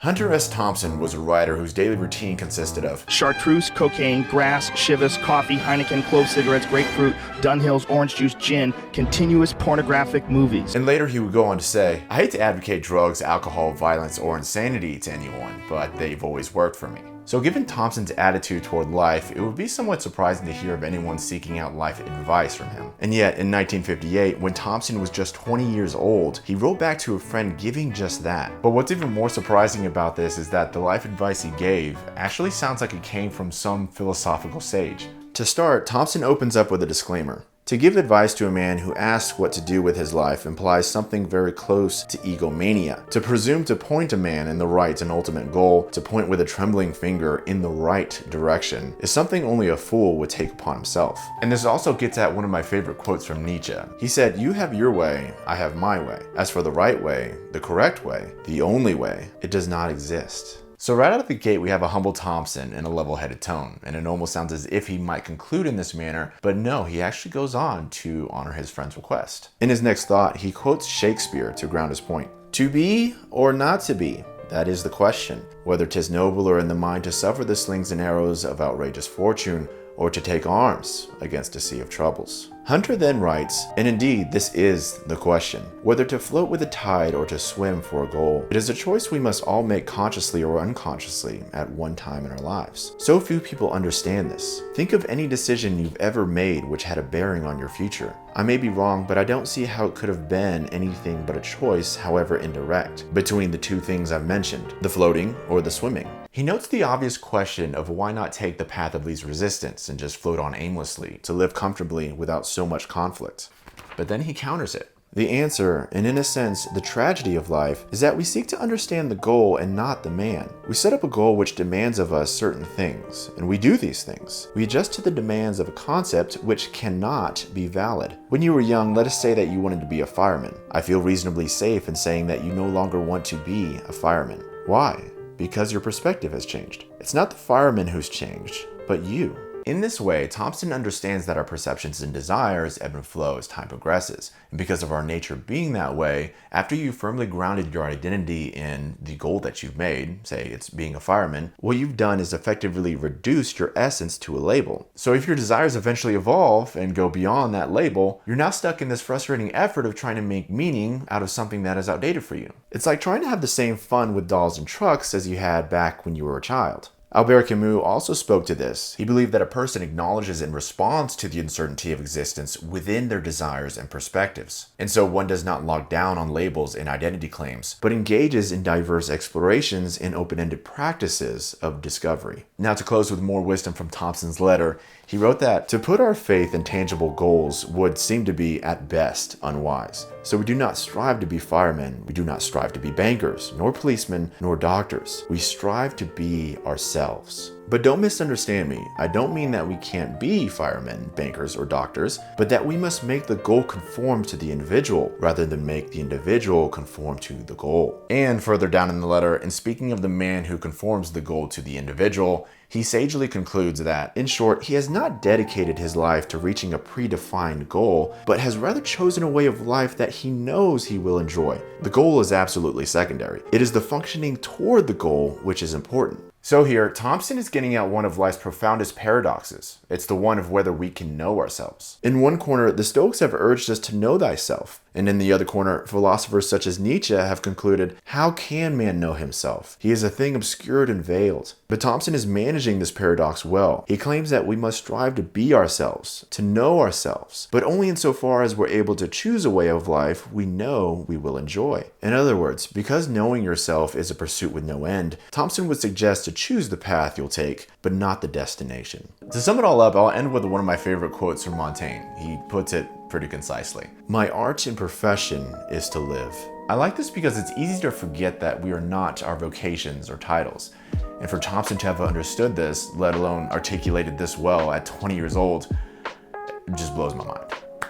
Hunter S. Thompson was a writer whose daily routine consisted of chartreuse, cocaine, grass, Chivas, coffee, Heineken, clove cigarettes, grapefruit, Dunhill's, orange juice, gin, continuous pornographic movies. And later he would go on to say, I hate to advocate drugs, alcohol, violence, or insanity to anyone, but they've always worked for me. So given Thompson's attitude toward life, it would be somewhat surprising to hear of anyone seeking out life advice from him. And yet, in 1958, when Thompson was just 20 years old, he wrote back to a friend giving just that. But what's even more surprising about this is that the life advice he gave actually sounds like it came from some philosophical sage. To start, Thompson opens up with a disclaimer. To give advice to a man who asks what to do with his life implies something very close to egomania. To presume to point a man in the right and ultimate goal, to point with a trembling finger in the right direction, is something only a fool would take upon himself. And this also gets at one of my favorite quotes from Nietzsche. He said, "You have your way, I have my way. As for the right way, the correct way, the only way, it does not exist." So right out of the gate, we have a humble Thompson in a level-headed tone, and it almost sounds as if he might conclude in this manner, but no, he actually goes on to honor his friend's request. In his next thought, he quotes Shakespeare to ground his point. To be or not to be, that is the question, whether 'tis nobler in the mind to suffer the slings and arrows of outrageous fortune, or to take arms against a sea of troubles. Hunter then writes, and indeed this is the question, whether to float with the tide or to swim for a goal. It is a choice we must all make consciously or unconsciously at one time in our lives. So few people understand this. Think of any decision you've ever made which had a bearing on your future. I may be wrong, but I don't see how it could have been anything but a choice, however indirect, between the two things I've mentioned, the floating or the swimming. He notes the obvious question of why not take the path of least resistance and just float on aimlessly to live comfortably without so much conflict. But then he counters it. The answer, and in a sense, the tragedy of life, is that we seek to understand the goal and not the man. We set up a goal which demands of us certain things, and we do these things. We adjust to the demands of a concept which cannot be valid. When you were young, let us say that you wanted to be a fireman. I feel reasonably safe in saying that you no longer want to be a fireman. Why? Because your perspective has changed. It's not the fireman who's changed, but you. In this way, Thompson understands that our perceptions and desires ebb and flow as time progresses. And because of our nature being that way, after you've firmly grounded your identity in the goal that you've made, say it's being a fireman, what you've done is effectively reduced your essence to a label. So if your desires eventually evolve and go beyond that label, you're now stuck in this frustrating effort of trying to make meaning out of something that is outdated for you. It's like trying to have the same fun with dolls and trucks as you had back when you were a child. Albert Camus also spoke to this. He believed that a person acknowledges and responds to the uncertainty of existence within their desires and perspectives. And so one does not log down on labels and identity claims, but engages in diverse explorations and open-ended practices of discovery. Now to close with more wisdom from Thompson's letter, he wrote that to put our faith in tangible goals would seem to be at best unwise. So we do not strive to be firemen, we do not strive to be bankers, nor policemen, nor doctors. We strive to be ourselves. But don't misunderstand me. I don't mean that we can't be firemen, bankers, or doctors, but that we must make the goal conform to the individual rather than make the individual conform to the goal. And further down in the letter, in speaking of the man who conforms the goal to the individual, he sagely concludes that, in short, he has not dedicated his life to reaching a predefined goal, but has rather chosen a way of life that he knows he will enjoy. The goal is absolutely secondary. It is the functioning toward the goal which is important. So here, Thompson is getting at one of life's profoundest paradoxes. It's the one of whether we can know ourselves. In one corner, the Stoics have urged us to know thyself. And in the other corner, philosophers such as Nietzsche have concluded, how can man know himself? He is a thing obscured and veiled. But Thompson is managing this paradox well. He claims that we must strive to be ourselves, to know ourselves, but only insofar as we're able to choose a way of life we know we will enjoy. In other words, because knowing yourself is a pursuit with no end, Thompson would suggest to choose the path you'll take, but not the destination. To sum it all up, I'll end with one of my favorite quotes from Montaigne. He puts it pretty concisely. My art and profession is to live. I like this because it's easy to forget that we are not our vocations or titles. And for Thompson to have understood this, let alone articulated this well at 20 years old, it just blows my mind.